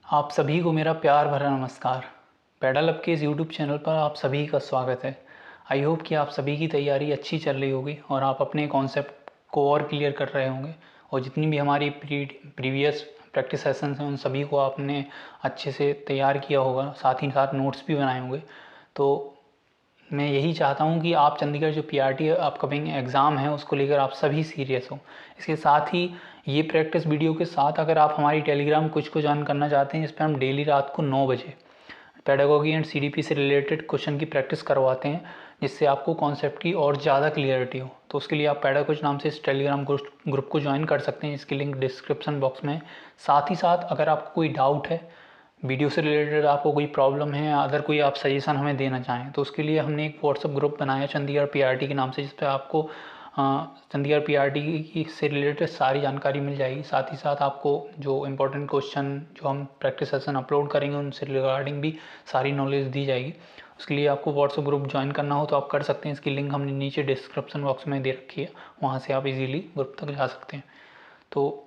आप सभी को मेरा प्यार भरा नमस्कार। पेडल अप के इस यूट्यूब चैनल पर आप सभी का स्वागत है। आई होप कि आप सभी की तैयारी अच्छी चल रही होगी और आप अपने कॉन्सेप्ट को और क्लियर कर रहे होंगे और जितनी भी हमारी प्रीवियस प्रैक्टिस सेशंस हैं उन सभी को आपने अच्छे से तैयार किया होगा, साथ ही साथ नोट्स भी बनाए होंगे। तो मैं यही चाहता हूँ कि आप चंडीगढ़ जो पीआरटी अपकमिंग एग्ज़ाम है उसको लेकर आप सभी सीरियस हो। इसके साथ ही ये प्रैक्टिस वीडियो के साथ अगर आप हमारी टेलीग्राम कुछ को ज्वाइन करना चाहते हैं, इस पर हम डेली रात को 9 बजे पेडागोगी एंड सीडीपी से रिलेटेड क्वेश्चन की प्रैक्टिस करवाते हैं, जिससे आपको कॉन्सेप्ट की और ज़्यादा क्लियरिटी हो। तो उसके लिए आप पेडागोज नाम से इस टेलीग्राम ग्रुप को ज्वाइन कर सकते हैं, इसकी लिंक डिस्क्रिप्शन बॉक्स में है। साथ ही साथ अगर आपको कोई डाउट है, वीडियो से रिलेटेड आपको कोई प्रॉब्लम है, अगर कोई आप सजेशन हमें देना चाहें, तो उसके लिए हमने एक व्हाट्सअप ग्रुप बनाया चंडीगढ़ पीआरटी के नाम से, जिस पर आपको चंडीगढ़ पीआरटी की से रिलेटेड सारी जानकारी मिल जाएगी। साथ ही साथ आपको जो इम्पोर्टेंट क्वेश्चन जो हम प्रैक्टिस सेशन अपलोड करेंगे उनसे रिगार्डिंग भी सारी नॉलेज दी जाएगी। उसके लिए आपको व्हाट्सअप ग्रुप ज्वाइन करना हो तो आप कर सकते हैं, इसकी लिंक हमने नीचे डिस्क्रिप्शन बॉक्स में दे रखी है, वहाँ से आप इजीली ग्रुप तक जा सकते हैं। तो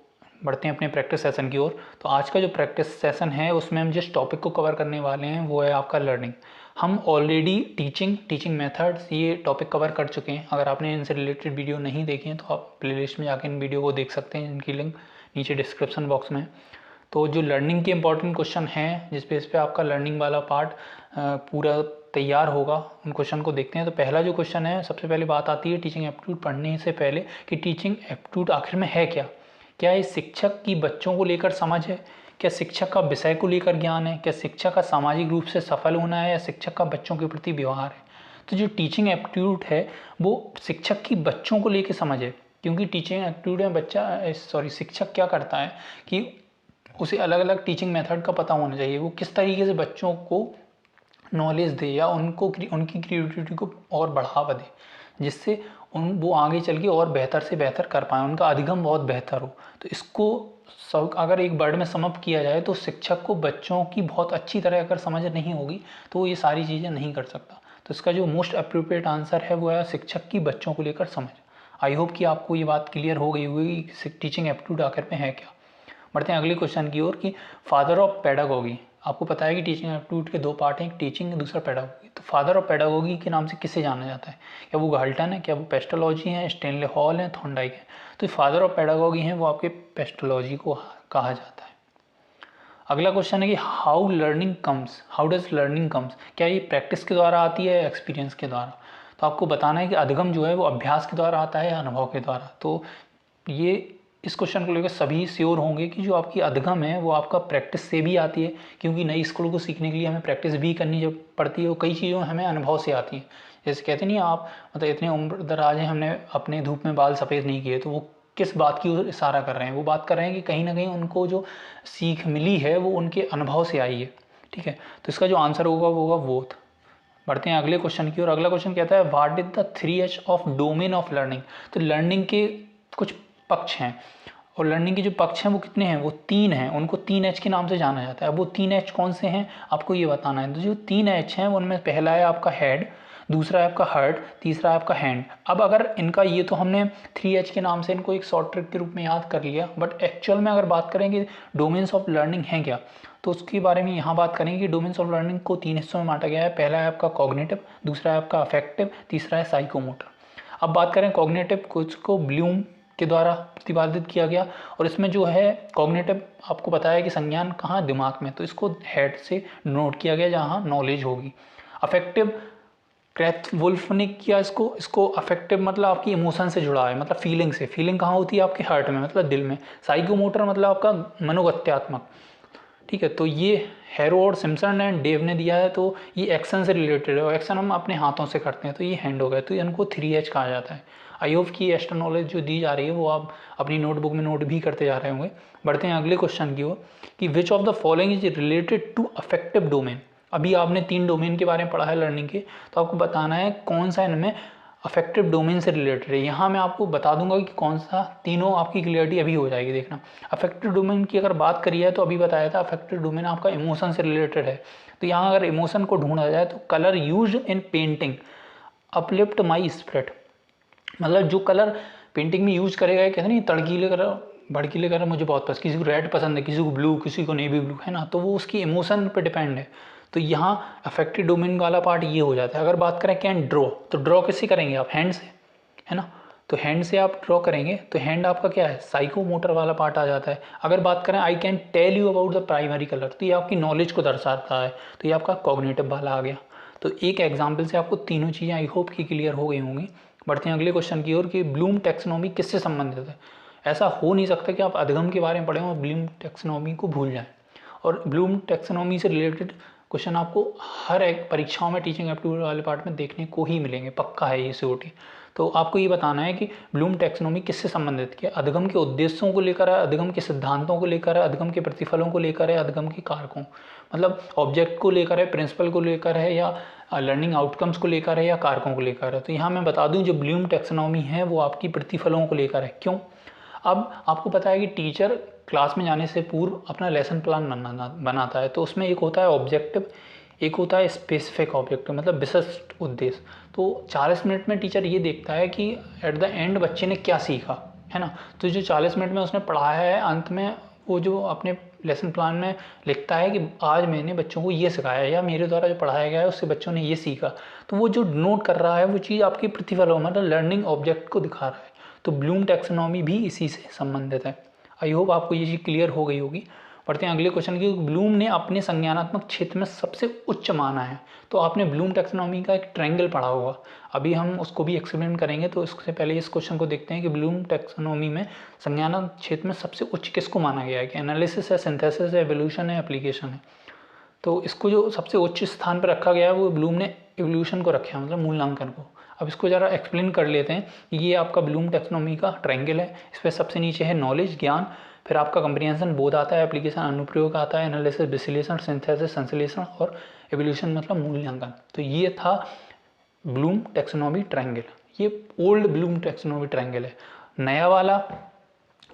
बढ़ते हैं अपने प्रैक्टिस सेशन की ओर। तो आज का जो प्रैक्टिस सेशन है उसमें हम जिस टॉपिक को कवर करने वाले हैं वो है आपका लर्निंग। हम ऑलरेडी टीचिंग मेथड्स ये टॉपिक कवर कर चुके हैं। अगर आपने इनसे रिलेटेड वीडियो नहीं देखे हैं तो आप प्लेलिस्ट में जाकर इन वीडियो को देख सकते हैं, इनकी लिंक नीचे डिस्क्रिप्शन बॉक्स में। तो जो लर्निंग के इंपॉर्टेंट क्वेश्चन हैं जिस बेस पे आपका लर्निंग वाला पार्ट पूरा तैयार होगा, उन क्वेश्चन को देखते हैं। तो पहला जो क्वेश्चन है, सबसे पहले बात आती है टीचिंग एप्टीट्यूड पढ़ने से पहले कि टीचिंग एप्टीट्यूड आखिर में है क्या। क्या ये शिक्षक की बच्चों को लेकर समझ है, क्या शिक्षक का विषय को लेकर ज्ञान है, क्या शिक्षक का सामाजिक रूप से सफल होना है, या शिक्षक का बच्चों के प्रति व्यवहार है। तो जो टीचिंग एप्टीट्यूड है वो शिक्षक की बच्चों को लेकर समझ है, क्योंकि टीचिंग एप्टीट्यूड में शिक्षक क्या करता है कि उसे अलग अलग टीचिंग मेथड का पता होना चाहिए, वो किस तरीके से बच्चों को नॉलेज दे या उनकी क्रिएटिविटी को और बढ़ावा दे, जिससे वो आगे चल के और बेहतर से बेहतर कर पाएँ, उनका अधिगम बहुत बेहतर हो। तो इसको सब अगर एक वर्ड में समअप किया जाए तो शिक्षक को बच्चों की बहुत अच्छी तरह अगर समझ नहीं होगी तो वो ये सारी चीज़ें नहीं कर सकता। तो इसका जो मोस्ट अप्रोप्रिएट आंसर है वो है शिक्षक की बच्चों को लेकर समझ। आई होप कि आपको ये बात क्लियर हो गई होगी कि टीचिंग एप्टीट्यूड आखिर में है क्या। बढ़ते हैं अगले क्वेश्चन की ओर कि फादर ऑफ पेडागोगी। आपको पता है कि टीचिंग एप्टीट्यूड के दो पार्ट हैं, एक टीचिंग दूसरा पेडागोगी। तो फादर ऑफ पेडागोगी के नाम से किसे जाना जाता है? क्या वो गाल्टन है, क्या वो पेस्टोलॉजी है, स्टेनले हॉल है, थॉर्नडाइक है? तो फादर ऑफ पेडागोगी हैं वो आपके पेस्टोलॉजी को कहा जाता है। अगला क्वेश्चन है कि हाउ डज लर्निंग कम्स। क्या ये प्रैक्टिस के द्वारा आती है या एक्सपीरियंस के द्वारा? तो आपको बताना है कि अधिगम जो है वो अभ्यास के द्वारा आता है या अनुभव के द्वारा। तो ये इस क्वेश्चन को लेकर सभी श्योर होंगे कि जो आपकी अधिगम है वो आपका प्रैक्टिस से भी आती है, क्योंकि नई स्किल को सीखने के लिए हमें प्रैक्टिस भी करनी जब पड़ती है, और कई चीज़ों हमें अनुभव से आती हैं। जैसे कहते नहीं आप, मतलब इतने उम्र दराज हैं हमने अपने धूप में बाल सफ़ेद नहीं किए, तो वो किस बात की ओर इशारा कर रहे हैं? वो बात कर रहे हैं कि कहीं ना कहीं उनको जो सीख मिली है वो उनके अनुभव से आई है। ठीक है, तो इसका जो आंसर होगा वो होगा बोथ। बढ़ते हैं अगले क्वेश्चन की ओर। अगला क्वेश्चन कहता है what is the 3H of domain of learning. तो लर्निंग के कुछ पक्ष हैं, और लर्निंग के जो पक्ष हैं वो कितने हैं? वो 3 हैं, उनको 3H के नाम से जाना जाता है। अब वो 3H कौन से हैं आपको ये बताना है। तो जो 3H हैं उनमें पहला है आपका हेड, दूसरा है आपका हार्ट, तीसरा है आपका हैंड। अब अगर इनका ये तो हमने 3H के नाम से इनको एक शॉर्ट ट्रिक के रूप में याद कर लिया, बट एक्चुअल में अगर बात करें कि डोमेन्स ऑफ लर्निंग हैं क्या, तो उसके बारे में यहाँ बात करेंगे कि डोमेन्स ऑफ लर्निंग को 3 हिस्सों में बांटा गया है। पहला है आपका कॉग्निटिव, दूसरा है आपका अफेक्टिव, तीसरा है साइकोमोटर। अब बात करें कॉग्निटिव, कुछ को ब्लूम के द्वारा प्रतिपादित किया गया, और इसमें जो है कॉग्निटिव आपको पता है कि संज्ञान कहाँ, दिमाग में, तो इसको हेड से नोट किया गया जहाँ नॉलेज होगी। अफेक्टिव वुल्फ ने किया इसको अफेक्टिव मतलब आपकी इमोशन से जुड़ा है, मतलब फीलिंग से। फीलिंग कहाँ होती है? आपके हार्ट में, मतलब दिल में। साइकोमोटर मतलब आपका मनोगत्यात्मक। ठीक है, तो ये हैरो और सिम्पसन एंड डेव ने दिया है, तो ये एक्शन से रिलेटेड है, और एक्शन हम अपने हाथों से करते हैं, तो ये हैंड हो गया, तो इनको 3H कहा जाता है। आई होप की एक्स्ट्रा नॉलेज जो दी जा रही है वो आप अपनी नोटबुक में नोट भी करते जा रहे होंगे। बढ़ते हैं अगले क्वेश्चन की ओर कि which of the following is related to affective domain. अभी आपने 3 डोमेन के बारे में पढ़ा है लर्निंग के, तो आपको बताना है कौन सा इनमें अफेक्टिव डोमेन से रिलेटेड है। यहाँ मैं आपको बता दूंगा कि कौन सा, तीनों आपकी क्लियरिटी अभी हो जाएगी। देखना, अफेक्टिव डोमेन की अगर बात करी है तो अभी बताया था अफेक्टिव डोमेन आपका इमोशन से रिलेटेड है। तो यहाँ अगर इमोशन को ढूंढा जाए तो colour used in painting uplift my spirit, मतलब जो कलर पेंटिंग में यूज करेगा, कहते नहीं तड़कीले कलर भड़कीले कलर मुझे बहुत पसंद, किसी को रेड पसंद है, किसी को ब्लू, किसी को नेवी ब्लू, है ना, तो वो उसकी इमोशन पे डिपेंड है। तो यहाँ अफेक्टिव डोमेन वाला पार्ट ये हो जाता है। अगर बात करें कैन ड्रॉ, तो ड्रॉ किससे करेंगे आप, हैंड से, है ना, तो हैंड से आप ड्रॉ करेंगे तो हैंड आपका क्या है, साइको मोटर वाला पार्ट आ जाता है। अगर बात करें I can tell you about the primary colour, तो ये आपकी नॉलेज को दर्शाता है, तो ये आपका कॉग्निटिव वाला आ गया। तो एक एग्जाम्पल से आपको तीनों चीज़ें आई होप कि क्लियर हो गई होंगी। बढ़ते हैं अगले क्वेश्चन की ओर कि ब्लूम टैक्सोनॉमी किससे संबंधित है। ऐसा हो नहीं सकता कि आप अधिगम के बारे में पढ़ें और ब्लूम टैक्सोनॉमी को भूल जाएं। और ब्लूम टैक्सोनॉमी से रिलेटेड क्वेश्चन आपको हर एक परीक्षाओं में टीचिंग एप्टीट्यूड वाले पार्ट में देखने को ही मिलेंगे, पक्का है ये सीओटी। तो आपको ये बताना है कि ब्लूम टैक्सोनॉमी किससे संबंधित है, अधिगम के उद्देश्यों को लेकर है, अधिगम के सिद्धांतों को लेकर है, अधिगम के प्रतिफलों को लेकर है, अधिगम के कारकों, मतलब ऑब्जेक्ट को लेकर है, प्रिंसिपल को लेकर है, या लर्निंग आउटकम्स को लेकर है, या कारकों को लेकर है। तो यहाँ मैं बता दूँ जो ब्लूम टैक्सोनॉमी है वो आपकी प्रतिफलों को लेकर है। क्यों? अब आपको पता है कि टीचर क्लास में जाने से पूर्व अपना लेसन प्लान बनाता है, तो उसमें एक होता है ऑब्जेक्टिव, एक होता है स्पेसिफिक ऑब्जेक्टिव, मतलब विशिष्ट उद्देश्य। तो 40 मिनट में टीचर ये देखता है कि एट द एंड बच्चे ने क्या सीखा, है ना। तो जो 40 मिनट में उसने पढ़ाया है, अंत में वो जो अपने लेसन प्लान में लिखता है कि आज मैंने बच्चों को ये सिखाया, या मेरे द्वारा जो पढ़ाया गया है उससे बच्चों ने ये सीखा। तो वो जो नोट कर रहा है वो चीज़ आपकी प्रतिफल, मतलब लर्निंग ऑब्जेक्ट को दिखा रहा है। तो ब्लूम टैक्सोनॉमी भी इसी से संबंधित है। आई होप आपको ये चीज़ क्लियर हो गई होगी। पढ़ते हैं अगले क्वेश्चन की। ब्लूम ने अपने संज्ञानात्मक क्षेत्र में सबसे उच्च माना है। तो आपने ब्लूम टैक्सोनॉमी का एक ट्रायंगल पढ़ा होगा, अभी हम उसको भी एक्सप्लेन करेंगे। तो इससे पहले इस क्वेश्चन को देखते हैं कि ब्लूम टैक्सोनॉमी में संज्ञानात्मक क्षेत्र में सबसे उच्च किसको माना गया है, कि एनालिसिस है, सिंथेसिस है, एवोल्यूशन है, एप्लीकेशन है। तो इसको जो सबसे उच्च स्थान पर रखा गया है वो ब्लूम ने एवोल्यूशन को रखा है, मतलब मूल्यांकन को। अब इसको ज़रा एक्सप्लेन कर लेते हैं। ये आपका ब्लूम टैक्सोनॉमी का ट्रायंगल है, इस पर सबसे नीचे है नॉलेज, ज्ञान, फिर आपका कंप्रीहेंशन बोध आता है, एप्लीकेशन अनुप्रयोग आता है, एनालिसिस विश्लेषण, सिंथेसिस संश्लेषण, और एवोल्यूशन मतलब मूल्यांकन। तो ये था ब्लूम टैक्सोनॉमी ट्रायंगल। ये ओल्ड ब्लूम टैक्सोनॉमी ट्रायंगल है। नया वाला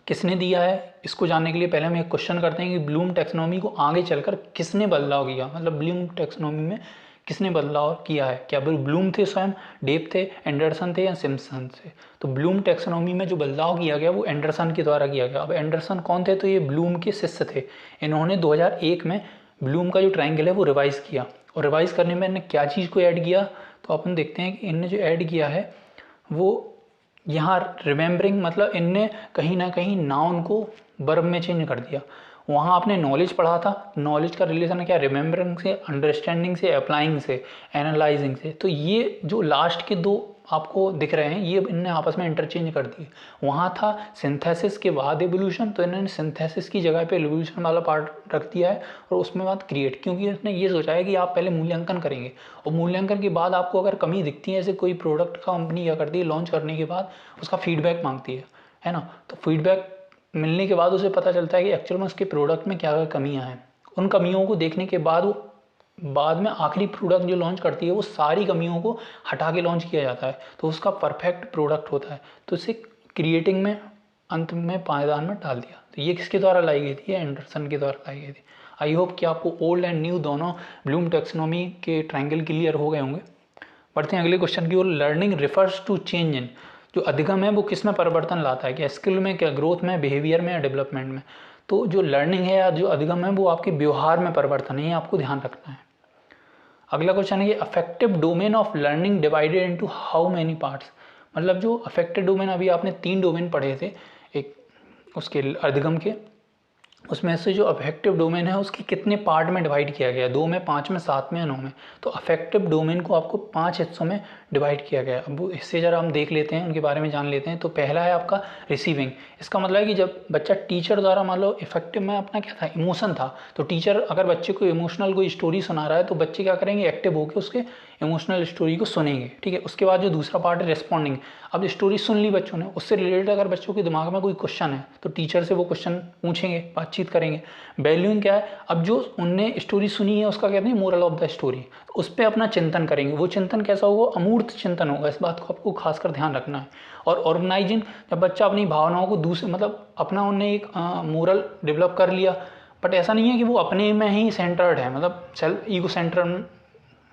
किसने दिया है, इसको जानने के लिए पहले हम एक क्वेश्चन करते हैं कि ब्लूम टैक्सोनॉमी को आगे चलकर किसने बदलाव किया, मतलब ब्लूम टैक्सोनॉमी में किसने बदलाव किया है। क्या ब्लूम थे स्वयं, डेप थे, एंडरसन थे, या सिम्पसन थे। तो ब्लूम टैक्सोनॉमी में जो बदलाव किया गया वो एंडरसन के द्वारा किया गया। अब एंडरसन कौन थे, तो ये ब्लूम के शिष्य थे। इन्होंने 2001 में ब्लूम का जो ट्रायंगल है वो रिवाइज़ किया, और रिवाइज़ करने में इन्होंने क्या चीज़ को ऐड किया, तो अपन देखते हैं कि इनने जो ऐड किया है वो यहाँ रिमेंबरिंग, मतलब इनने कहीं ना कहीं नाउन को वर्ब में चेंज कर दिया। वहाँ आपने नॉलेज पढ़ा था, नॉलेज का रिलेशन है क्या, रिमेंबरिंग से, अंडरस्टैंडिंग से, अप्लाइंग से, एनालाइजिंग से। तो ये जो लास्ट के दो आपको दिख रहे हैं ये इनने आपस में इंटरचेंज कर दिए। वहाँ था सिंथेसिस के बाद एवोल्यूशन, तो इन्होंने सिंथेसिस की जगह पे एवोल्यूशन वाला पार्ट रख दिया है, और उसमें बाद क्रिएट, क्योंकि इसने ये सोचा है कि आप पहले मूल्यांकन करेंगे, और मूल्यांकन के बाद आपको अगर कमी दिखती है, जैसे कोई प्रोडक्ट कंपनी क्या करती है, लॉन्च करने के बाद उसका फीडबैक मांगती है ना। तो फीडबैक मिलने के बाद उसे पता चलता है कि एक्चुअल में उसके प्रोडक्ट में क्या क्या कमियां हैं। उन कमियों को देखने के बाद वो बाद में आखिरी प्रोडक्ट जो लॉन्च करती है वो सारी कमियों को हटा के लॉन्च किया जाता है, तो उसका परफेक्ट प्रोडक्ट होता है। तो इसे क्रिएटिंग में अंत में पायदान में डाल दिया। तो ये किसके द्वारा लाई गई थी, एंडरसन के द्वारा लाई गई थी। आई होप कि आपको ओल्ड एंड न्यू दोनों ब्लूम टैक्सोनॉमी के ट्रायंगल क्लियर हो गए होंगे। बढ़ते हैं अगले क्वेश्चन की ओर। Learning refers to change in, जो अधिगम है वो किस में परिवर्तन लाता है, क्या स्किल में, क्या ग्रोथ में, बिहेवियर में, या डेवलपमेंट में। तो जो लर्निंग है या जो अधिगम है वो आपके व्यवहार में परिवर्तन है, ये आपको ध्यान रखना है। अगला क्वेश्चन है कि affective domain of learning divided into how many parts, मतलब जो अफेक्टिव डोमेन, अभी आपने 3 डोमेन पढ़े थे एक उसके अधिगम के, उसमें से जो अफेक्टिव डोमेन है उसके कितने पार्ट में डिवाइड किया गया, 2 में, 5 में, 7 में, या 9 में। तो अफेक्टिव डोमेन को आपको 5 हिस्सों में डिवाइड किया गया। अब इससे ज़रा हम देख लेते हैं, उनके बारे में जान लेते हैं। तो पहला है आपका रिसीविंग। इसका मतलब है कि जब बच्चा टीचर द्वारा, मान लो इफेक्टिव में अपना क्या था, इमोशन था, तो टीचर अगर बच्चे को इमोशनल कोई स्टोरी सुना रहा है तो बच्चे क्या करेंगे, एक्टिव होकर उसके इमोशनल स्टोरी को सुनेंगे, ठीक है। उसके बाद जो दूसरा पार्ट है रिस्पॉन्डिंग। अब स्टोरी सुन ली बच्चों ने, उससे रिलेटेड अगर बच्चों के दिमाग में कोई क्वेश्चन है तो टीचर से वो क्वेश्चन पूछेंगे, बातचीत करेंगे। वैल्यूइंग क्या है, अब जो उनने स्टोरी सुनी है उसका कहते हैं मोरल ऑफ द स्टोरी, उस पर अपना चिंतन करेंगे। वो चिंतन कैसा होगा, अमूर्त चिंतन होगा, इस बात को आपको खासकर ध्यान रखना है। और ऑर्गेनाइजिंग, जब बच्चा अपनी भावनाओं को दूसरे, मतलब अपना उनने एक मोरल डेवलप कर लिया, बट ऐसा नहीं है कि वो अपने में ही सेंटर्ड है, मतलब सेल्फ ईगो सेंटर्ड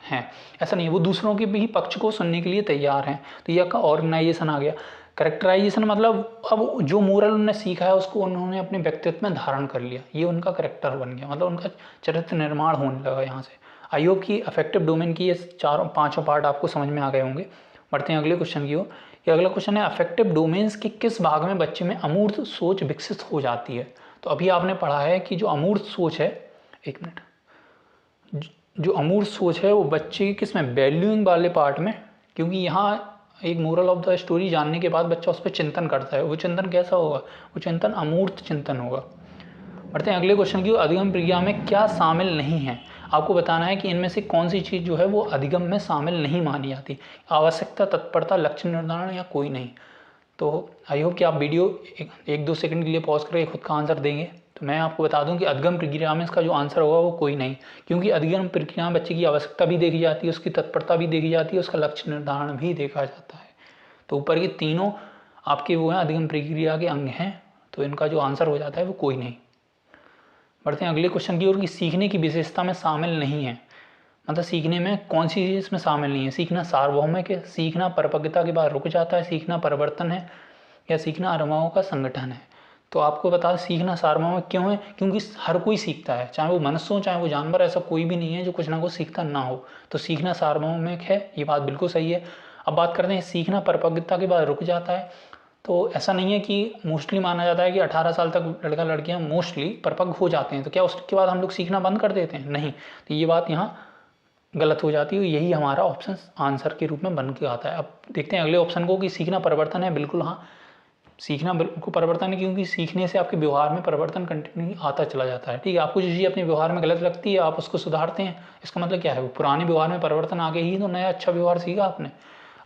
है, ऐसा नहीं है, वो दूसरों के भी पक्ष को सुनने के लिए तैयार हैं। तो ये आपका ऑर्गेनाइजेशन आ गया। करेक्टराइजेशन मतलब अब जो मोरल उन्होंने सीखा है उसको उन्होंने अपने व्यक्तित्व में धारण कर लिया, ये उनका करेक्टर बन गया, मतलब उनका चरित्र निर्माण होने लगा यहाँ से। आई होप कि अफेक्टिव डोमेन की ये चारों पांचों पार्ट आपको समझ में आ गए होंगे। बढ़ते हैं अगले क्वेश्चन की ओर। ये अगला क्वेश्चन है, अफेक्टिव डोमेन्स के किस भाग में बच्चे में अमूर्त सोच विकसित हो जाती है। तो अभी आपने पढ़ा है कि जो अमूर्त सोच है, एक मिनट, जो अमूर्त सोच है वो बच्चे की किस में, वैल्यूइंग वाले पार्ट में, क्योंकि यहाँ एक मोरल ऑफ द स्टोरी जानने के बाद बच्चा उस पर चिंतन करता है। वो चिंतन कैसा होगा, वो चिंतन अमूर्त चिंतन होगा। बढ़ते हैं अगले क्वेश्चन की। अधिगम प्रक्रिया में क्या शामिल नहीं है, आपको बताना है कि इनमें से कौन सी चीज़ जो है वो अधिगम में शामिल नहीं मानी जाती। आवश्यकता, तत्परता, लक्ष्य निर्धारण या कोई नहीं। तो आई होप कि आप वीडियो एक दो सेकंड के लिए पॉज करके खुद का आंसर देंगे। तो मैं आपको बता दूं कि अधिगम प्रक्रिया में इसका जो आंसर होगा वो कोई नहीं, क्योंकि अधिगम प्रक्रिया में बच्चे की आवश्यकता भी देखी जाती है, उसकी तत्परता भी देखी जाती है, उसका लक्ष्य निर्धारण भी देखा जाता है। तो ऊपर के तीनों आपके वो हैं, अधिगम प्रक्रिया के अंग हैं, तो इनका जो आंसर हो जाता है वो कोई नहीं। बढ़ते हैं अगले क्वेश्चन की ओर कि सीखने की विशेषता में शामिल नहीं है, मतलब सीखने में कौन सी चीज़ इसमें शामिल नहीं है। सीखना सार्वभौमिक है, सीखना परिपक्वता के बाद रुक जाता है, सीखना परिवर्तन है, या सीखना अनुभवों का संगठन है। तो आपको बता, सीखना सार्वभौमिक क्यों है, क्योंकि हर कोई सीखता है, चाहे वो मनुष्य हो चाहे वो जानवर, ऐसा कोई भी नहीं है जो कुछ ना कुछ सीखता ना हो। तो सीखना सार्वभौमिक है, ये बात बिल्कुल सही है। अब बात करते हैं सीखना परिपक्वता के बाद रुक जाता है। तो ऐसा नहीं है कि मोस्टली माना जाता है कि 18 साल तक लड़का लड़कियां मोस्टली परिपक्व हो जाते हैं, तो क्या उसके बाद हम लोग सीखना बंद कर देते हैं, नहीं। तो ये बात यहाँ गलत हो जाती है, यही हमारा ऑप्शन आंसर के रूप में बन के आता है। अब देखते हैं अगले ऑप्शन को कि सीखना परिवर्तन है। बिल्कुल हाँ, सीखना बिल्कुल परिवर्तन है, क्योंकि सीखने से आपके व्यवहार में परिवर्तन कंटिन्यू आता चला जाता है। ठीक है, आपको जो चीज़ अपने व्यवहार में गलत लगती है आप उसको सुधारते हैं, इसका मतलब क्या है, वो पुराने व्यवहार में परिवर्तन आ गए ही तो नया अच्छा व्यवहार सीखा आपने।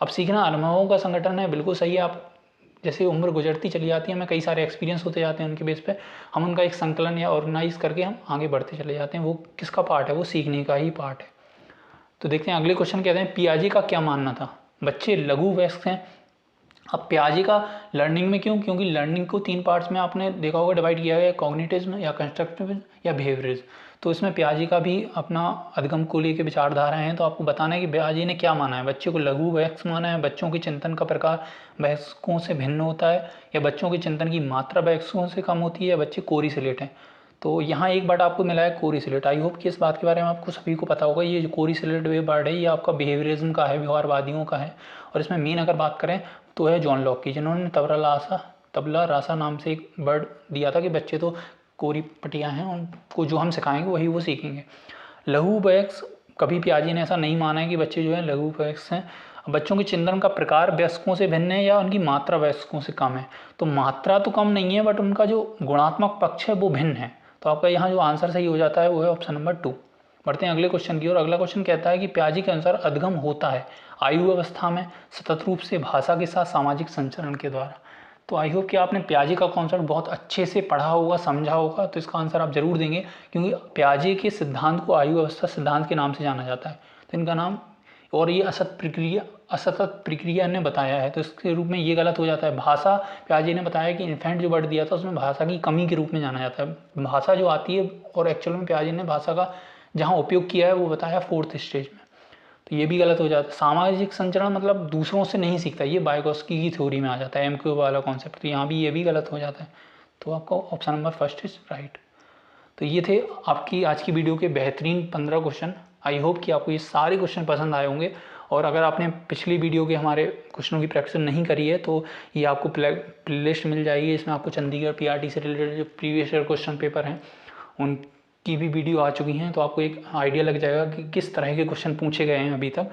अब सीखना अनुभवों का संगठन है, बिल्कुल सही है। आप जैसे उम्र गुजरती चली जाती है, हमें कई सारे एक्सपीरियंस होते जाते हैं, उनके बेस पे हम उनका एक संकलन या ऑर्गेनाइज करके हम आगे बढ़ते चले जाते हैं। वो किसका पार्ट है, वो सीखने का ही पार्ट है। तो देखते हैं अगले क्वेश्चन कहते हैं, पियाजे का क्या मानना था, बच्चे लघु वयस्क हैं। अब पियाजे का लर्निंग में क्यों, क्योंकि लर्निंग को 3 पार्ट्स में आपने देखा होगा डिवाइड किया गया है, कॉग्निटिव या कंस्ट्रक्टिव या बिहेवियरिज्म। तो इसमें पियाजे का भी अपना अधिगम को लेकर विचारधारा है। तो आपको बताना है कि पियाजे ने क्या माना है, बच्चे को लघु वयस्क माना है, बच्चों के चिंतन का प्रकार वयस्कों से भिन्न होता है, या बच्चों के चिंतन की मात्रा वयस्कों से कम होती है, या बच्चे कोरिलेट हैं। तो यहाँ एक बात आपको मिला है कोरिलेट। आई होप कि इस बात के बारे में आपको सभी को पता होगा। ये जो कोरिलेट वे वर्ड है ये आपका बिहेवियरिज्म का है, व्यवहारवादियों का है। और इसमें मेन अगर बात करें तो है जॉन लॉक की, जिन्होंने तबला रासा नाम से एक वर्ड दिया था कि बच्चे तो कोरी पटिया हैं, उनको जो हम सिखाएंगे वही वो सीखेंगे। लघु वयस्क, कभी पियाजे ने ऐसा नहीं माना है कि बच्चे जो है लघु वयस्क हैं। बच्चों के चिंतन का प्रकार वयस्कों से भिन्न है, या उनकी मात्रा वयस्कों से कम है। तो मात्रा तो कम नहीं है, बट उनका जो गुणात्मक पक्ष है वो भिन्न है। तो आपका यहाँ जो आंसर सही हो जाता है वो है ऑप्शन नंबर 2। बढ़ते हैं अगले क्वेश्चन की ओर। अगला क्वेश्चन कहता है कि पियाजे के अनुसार अधिगम होता है आयु अवस्था में सतत रूप से भाषा के साथ सामाजिक संचरण के द्वारा। तो आई होप कि आपने पियाजे का कॉन्सेप्ट बहुत अच्छे से पढ़ा होगा, समझा होगा, तो इसका आंसर आप जरूर देंगे, क्योंकि पियाजे के सिद्धांत को आयु अवस्था सिद्धांत के नाम से जाना जाता है। तो इनका नाम, और ये असतत प्रक्रिया ने बताया है, तो इसके रूप में ये गलत हो जाता है। भाषा, पियाजे ने बताया कि इन्फेंट जो वर्ड दिया था उसमें भाषा की कमी के रूप में जाना जाता है। भाषा जो आती है, और एक्चुअल में पियाजे ने भाषा का जहाँ उपयोग किया है वो बताया 4th स्टेज में, तो ये भी गलत हो जाता है। सामाजिक संचरण मतलब दूसरों से नहीं सीखता, ये वाइगोत्स्की की थ्योरी में आ जाता है, MQ वाला कॉन्सेप्ट। तो यहाँ भी ये भी गलत हो जाता है। तो आपका ऑप्शन नंबर 1 इज राइट। तो ये थे आपकी आज की वीडियो के बेहतरीन 15 क्वेश्चन। आई होप कि आपको ये सारे क्वेश्चन पसंद आए होंगे। और अगर आपने पिछली वीडियो के हमारे क्वेश्चनों की प्रैक्टिस नहीं करी है तो ये आपको प्लेलिस्ट मिल जाएगी। इसमें आपको चंडीगढ़ PRT से रिलेटेड जो प्रीवियस ईयर क्वेश्चन पेपर हैं उनकी भी वीडियो आ चुकी हैं, तो आपको एक आइडिया लग जाएगा कि किस तरह के क्वेश्चन पूछे गए हैं अभी तक,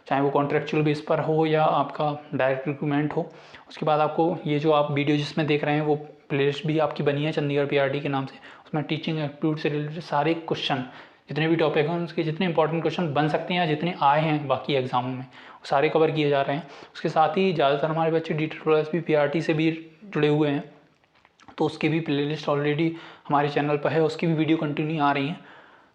चाहे वो कॉन्ट्रेक्चुअल बेस पर हो या आपका डायरेक्ट रिक्रूटमेंट हो। उसके बाद आपको ये जो आप वीडियो जिसमें देख रहे हैं वो प्लेलिस्ट भी आपकी बनी है चंडीगढ़ PRT के नाम से। उसमें टीचिंग एप्टीट्यूड से रिलेटेड सारे क्वेश्चन, जितने भी टॉपिक हैं उसके जितने इंपॉर्टेंट क्वेश्चन बन सकते हैं या जितने आए हैं बाकी एग्जामों में, वो सारे कवर किए जा रहे हैं। उसके साथ ही ज़्यादातर हमारे बच्चे DTS भी PRT से भी जुड़े हुए हैं, तो उसकी भी प्लेलिस्ट ऑलरेडी हमारे चैनल पर है, उसकी भी वीडियो कंटिन्यू आ रही हैं।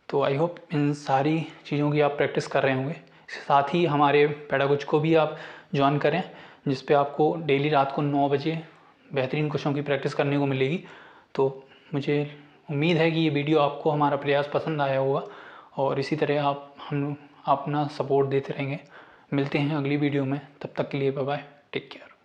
तो आई होप इन सारी चीज़ों की आप प्रैक्टिस कर रहे होंगे। इसके साथ ही हमारे पेडागोज को भी आप ज्वाइन करें, जिस पे आपको डेली रात को 9 बजे बेहतरीन क्वेश्चन की प्रैक्टिस करने को मिलेगी। तो मुझे उम्मीद है कि ये वीडियो आपको हमारा प्रयास पसंद आया होगा, और इसी तरह हम अपना सपोर्ट देते रहेंगे। मिलते हैं अगली वीडियो में, तब तक के लिए बाय बाय, टेक केयर।